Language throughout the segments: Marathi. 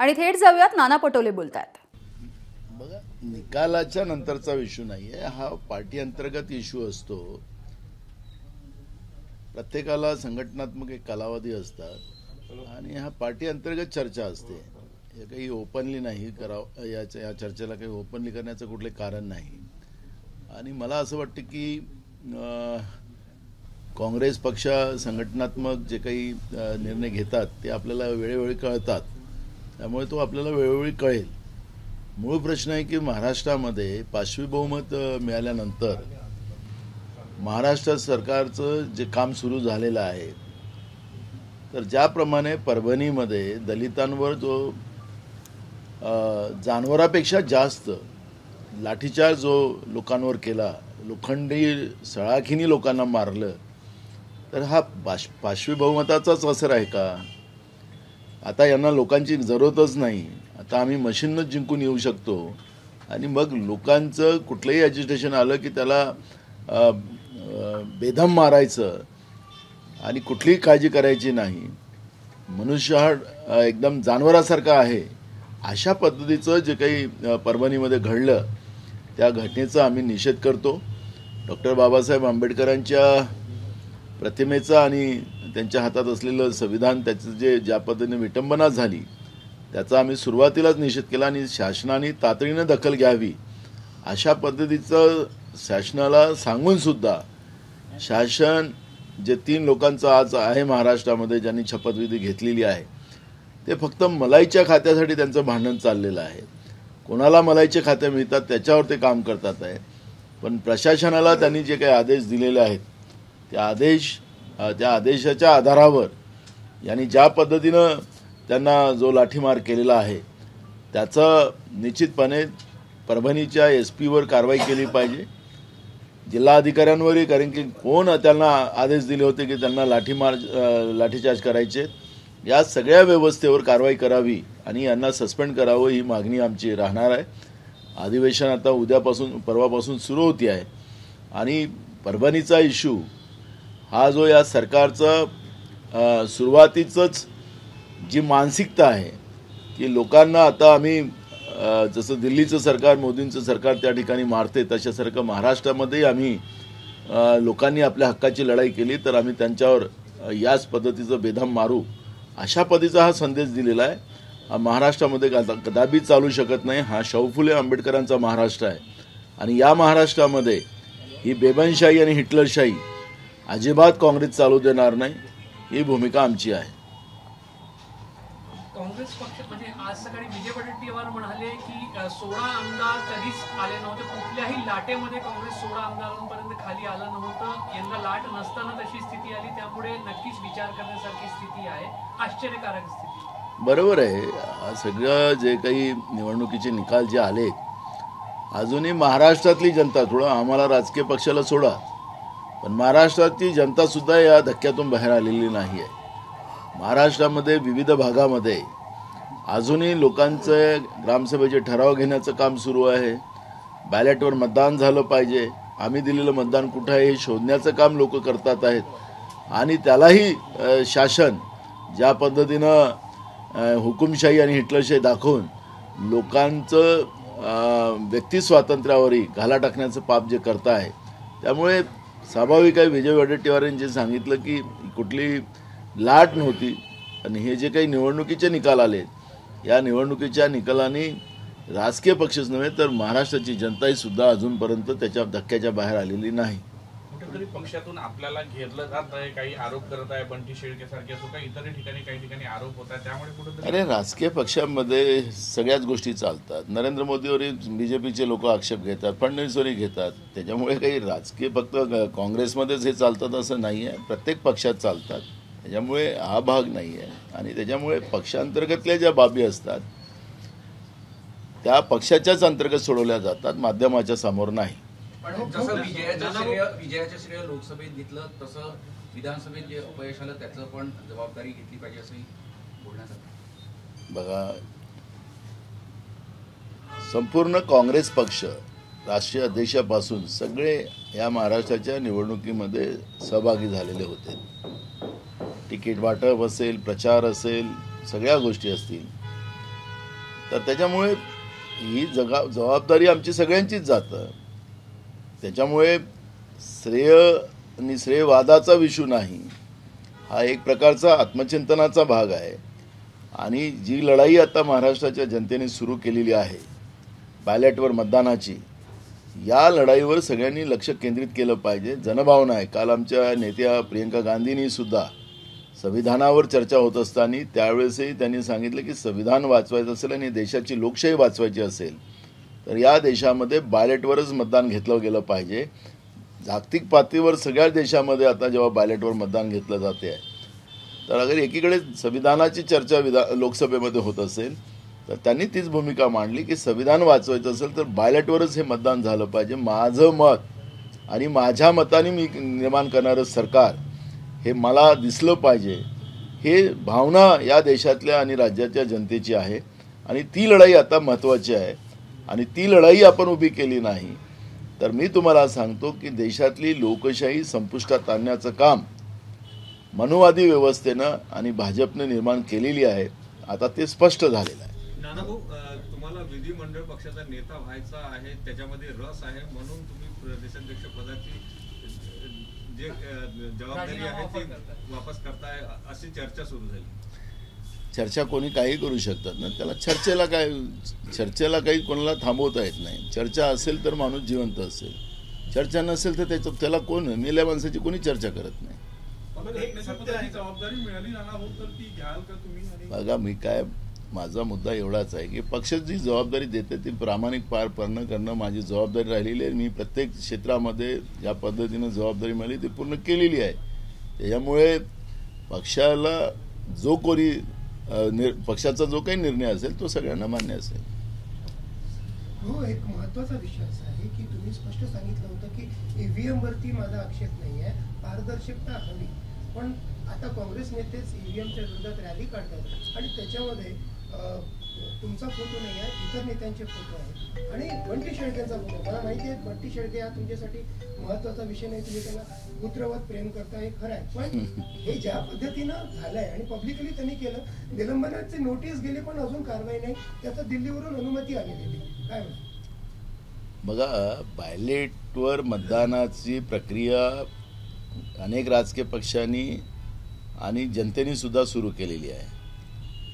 आणि थेट जाऊयात, नाना पटोले बोलतायत। बघा, निकालाच्या नंतरचा इश्यू नाहीये, हा पार्टी अंतर्गत इश्यू असतो। प्रत्येकाला संघटनात्मक एक कालावधी असतात आणि हा पार्टी अंतर्गत चर्चा असते। हे काही ओपनली नाही करावं, या चर्चेला काही ओपनली करण्याचं कुठले कारण नाही। आणि मला असं वाटतं की काँग्रेस पक्ष संघटनात्मक जे काही निर्णय घेतात ते आपल्याला वेळोवेळी कळतात, त्यामुळे तो आपल्याला वेळोवेळी कळेल। मूळ प्रश्न आहे की महाराष्ट्रामध्ये पाशवी बहुमत मिळाल्यानंतर महाराष्ट्र सरकारचं जे काम सुरू झालेलं आहे, तर ज्याप्रमाणे परभणीमध्ये दलितांवर जो जानवरापेक्षा जास्त लाठीचार्ज जो लोकांवर केला, लोखंडी सळाखीने लोकांना मारलं, तर हा पाशवी बहुमताचाच असर आहे का? आता यांना लोकांची जरूरतच नाही, आता आम्ही मशीनच जिंकून येऊ शकतो आणि मग लोकांचं कुठलंही ॲजिटेशन आलं की त्याला बेदम मारायचं आणि कुठलीही काळजी करायची नाही। मनुष्य हा एकदम जानवरासारखा आहे, अशा पद्धतीचं जे काही परभणीमध्ये घडलं त्या घटनेचा आम्ही निषेध करतो। डॉक्टर बाबासाहेब आंबेडकरांच्या प्रतिमेचा आणि त्यांच्या हातात असलेलं संविधान, त्याचं ज्या पद्धतीने विटंबना झाली त्याचा आम्ही सुरुवातीलाच निषेध केला आणि शासनाने तातडीनं दखल घ्यावी अशा पद्धतीचं शासनाला सांगून सुद्धा शासन जे 3 लोकांचं आज आहे महाराष्ट्रामध्ये ज्यांनी शपथविधी घेतलेली आहे, ते फक्त मलाईच्या खात्यासाठी त्यांचं भांडण चाललेलं आहे। कोणाला मलाईचे खाते मिळतात त्याच्यावर ते काम करतात आहे, पण प्रशासनाला त्यांनी जे काही आदेश दिलेले आहेत त्या आदेशाच्या आधारावर यांनी ज्या पद्धतीनं त्यांना जो लाठीमार केलेला आहे त्याचं निश्चितपणे परभणीच्या SP वर कारवाई केली पाहिजे, जिल्हाधिकाऱ्यांवरही, कारण की कोण त्यांना आदेश दिले होते की त्यांना लाठीचार्ज करायचे, या सगळ्या व्यवस्थेवर कारवाई करावी आणि यांना सस्पेंड करावं ही मागणी आमची राहणार आहे। अधिवेशन आता परवापासून सुरू होती आहे आणि परभणीचा इश्यू हा जो या सरकारचं सुरुवातीचंच जी मानसिकता आहे की लोकांना आता आम्ही जसं दिल्लीचं सरकार, मोदींचं सरकार त्या ठिकाणी मारते, तशासारखं महाराष्ट्रामध्ये आम्ही लोकांनी आपल्या हक्काची लढाई केली तर आम्ही त्यांच्यावर याच पद्धतीचं बेदम मारू, अशा पद्धतीचा हा संदेश दिलेला आहे। हा महाराष्ट्रामध्ये कदापि चालू शकत नाही। हा शाहू फुले आंबेडकरांचा महाराष्ट्र आहे आणि या महाराष्ट्रामध्ये ही बेबनशाही आणि हिटलरशाही अजिबात काँग्रेस चालू देणार नाही, ही भूमिका आमची आहे। काँग्रेस पक्ष म्हणजे आज सकाळी विजय वडेट्टीवार म्हणाले की 16 आमदार कधीच आले नव्हते, कुठल्याही लाटेमध्ये काँग्रेस 16 आमदारांपर्यंत खाली आलं नव्हतं, यंदा लाट नसताना तशी स्थिती आली, त्यामुळे नक्कीच विचार करण्यासारखी स्थिती आहे, आश्चर्यकारक स्थिती। बरोबर आहे। सगळं जे काही निवडणुकीचे निकाल जे आले, अजूनही महाराष्ट्रातली जनता, थोडं आम्हाला राजकीय पक्षाला सोडा, पण महाराष्ट्रातली जनता सुद्धा या धक्क्यातून बाहेर आलेली नाही आहे। महाराष्ट्रामध्ये विविध भागामध्ये अजूनही लोकांचे ग्रामसभेचे ठराव घेण्याचं काम सुरू आहे, बॅलेटवर मतदान झालं पाहिजे, आम्ही दिलेलं मतदान कुठं आहे हे शोधण्याचं काम लोक करतात आहेत आणि त्यालाही शासन ज्या पद्धतीनं हुकुमशाही आणि हिटलरशाही दाखवून लोकांचं व्यक्ती स्वातंत्र्यावरही घाला टाकण्याचं पाप जे करत आहे, त्यामुळे स्वाभाविक आहे विजय वडेट्टीवारांनी जे सांगितलं की कुठली लाट नव्हती आणि हे जे काही निवडणुकीचे निकाल आले, या निवडणुकीच्या निकालाने राजकीय पक्षच नव्हे तर महाराष्ट्राची जनताही सुद्धा अजूनपर्यंत त्याच्या धक्क्याच्या बाहेर आलेली नाही। कुठेतरी पक्षातून आपल्याला घेरलं जात आहे, काही आरोप करत आहे, बंटी शेळकेसारखे असो काही इतर ठिकाणी काही ठिकाणी आरोप होत आहे, त्यामुळे कुठेतरी अरे राजकीय पक्षांमध्ये सगळ्याच गोष्टी चालतात। नरेंद्र मोदीवरही BJPचे लोक आक्षेप घेतात, फडणवीसवरही घेतात, त्याच्यामुळे काही राजकीय फक्त काँग्रेसमध्येच हे चालतात असं नाही आहे, प्रत्येक पक्षात चालतात, त्याच्यामुळे हा भाग नाही आहे। आणि त्याच्यामुळे पक्षांतर्गतल्या ज्या बाबी असतात त्या पक्षाच्याच अंतर्गत सोडवल्या जातात, माध्यमाच्या समोर नाही। जसं विजयाचं श्रेय लोकसभेत घेतलं तसं विधानसभेत जे अपयश आलं त्याचं पण जबाबदारी घेतली पाहिजे असंही बोलण्यात आलं। बघा, संपूर्ण काँग्रेस पक्ष राष्ट्रीय अध्यक्षापासून सगळे या महाराष्ट्राच्या निवडणुकीमध्ये सहभागी झालेले होते। तिकीट वाटप असेल, प्रचार असेल, सगळ्या गोष्टी असतील, तर त्याच्यामुळे ही जबाबदारी आमची सगळ्यांचीच जातं. त्याच्यामुळे श्रेय आणि श्रेयवादाचा विषय नाही, हा एक प्रकारचा आत्मचिंतनाचा भाग आहे. आणि जी लढाई आता महाराष्ट्राच्या जनतेने सुरू केलेली आहे बॅलेटवर मतदानाची, या लढाईवर सगळ्यांनी लक्ष केंद्रित केलं पाहिजे. जनभावना आहे. काल आमच्या नेत्या प्रियंका गांधींनी सुद्धा संविधानावर चर्चा होत असताना त्यावेळेसही त्यांनी सांगितलं की संविधान वाचवायचं असेल आणि देशाची लोकशाही वाचवायची असेल तर या देशामध्ये बॅलेटवरच मतदान घेतलं गेलं पाहिजे. जागतिक पातळीवर सगळ्या देशामध्ये आता जेव्हा बॅलेटवर मतदान घेतलं जाते आहे, तर अगर एकीकडे संविधानाची चर्चा लोकसभेमध्ये होत असेल तर त्यांनी तीच भूमिका मांडली की संविधान वाचवायचं असेल तर बॅलेटवरच हे मतदान झालं पाहिजे. माझं मत आणि माझ्या मताने मी निर्माण करणारं सरकार हे मला दिसलं पाहिजे, हे भावना या देशातल्या आणि राज्याच्या जनतेची आहे. आणि ती लढाई आता महत्त्वाची आहे. आणि ती लढाई आपण उभी केली नाही तर मी तुम्हाला सांगतो की देशातली लोकशाही संपुष्टात आणण्याचं काम मनुवादी व्यवस्थेनं आणि भाजपनं निर्माण केलेली आहे. आता ते स्पष्ट झालेलं आहे. नानाभाऊ, तुम्हाला विधिमंडळ पक्षाचा नेता व्हायचा आहे, त्याच्यामध्ये रस आहे, म्हणून तुम्ही प्रदेशाध्यक्ष पदाची जे जबाबदारी आहे ती वापस करताय, अशी चर्चा सुरू झाली. चर्चा कोणी काही करू शकतात ना, त्याला चर्चेला काही कोणाला थांबवता येत नाही. चर्चा असेल तर माणूस जिवंत असेल, चर्चा नसेल तर त्याला कोण, मेल्या माणसाची कोणी चर्चा करत नाही. जबाबदारी मिळाली नानाभाऊ तर ती घ्याल का तुम्ही? बघा, मी काय, माझा मुद्दा एवढाच आहे की पक्ष जी जबाबदारी देते ती प्रामाणिक पार करणं माझी जबाबदारी राहिलेली आहे. मी प्रत्येक क्षेत्रामध्ये ज्या पद्धतीनं जबाबदारी मिळाली ती पूर्ण केलेली आहे. त्याच्यामुळे पक्षाला जो कोणी पक्षाचा जो काही निर्णय असेल तो सगळ्यांना मान्य असेल. हो, एक महत्त्वाचा विषय असा आहे की तुम्ही स्पष्ट सांगितलं होतं की ईव्हीएम वरती माझा आक्षेप नाही आहे, पारदर्शकता हवी. पण आता काँग्रेस नेतेच ईव्हीएमच्या विरोधात रॅली काढतात आणि त्याच्यामध्ये तुमचा फोटो नाही आहे, इतर नेत्यांचे फोटो आहेत आणि बंटी शेळकेंचा फोटो. मला माहिती आहे बंटी शेळके हा तुमच्यासाठी महत्त्वाचा विषय नाही, तुम्ही त्यांना पुत्रवत प्रेम करता, हे खरं आहे. पण हे ज्या पद्धतीनं झालंय आणि पब्लिकली त्यांनी केलं, निलंबनाचे नोटीस गेले पण अजून कारवाई नाही, त्याचा दिल्लीवरून अनुमती आलेली, काय म्हणतो? बघा, बॅलेटवर मतदानाची प्रक्रिया अनेक राजकीय पक्षांनी आणि जनतेने सुद्धा सुरू केलेली आहे.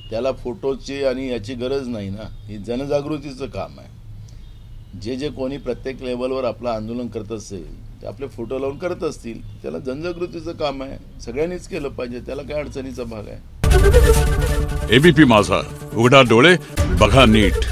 त्याला फोटोची आणि याची गरज नाही ना, ही जनजागृतीचं काम आहे. जे कोणी प्रत्येक लेवलवर आपलं आंदोलन करत असेल ते आपले फोटो लावून करत असतील, त्याला जनजागृतीचं काम आहे, सगळ्यांनीच केलं पाहिजे, त्याला काय अडचणीचा भाग आहे. एबीपी माझा, उघडा डोळे बघा नीट.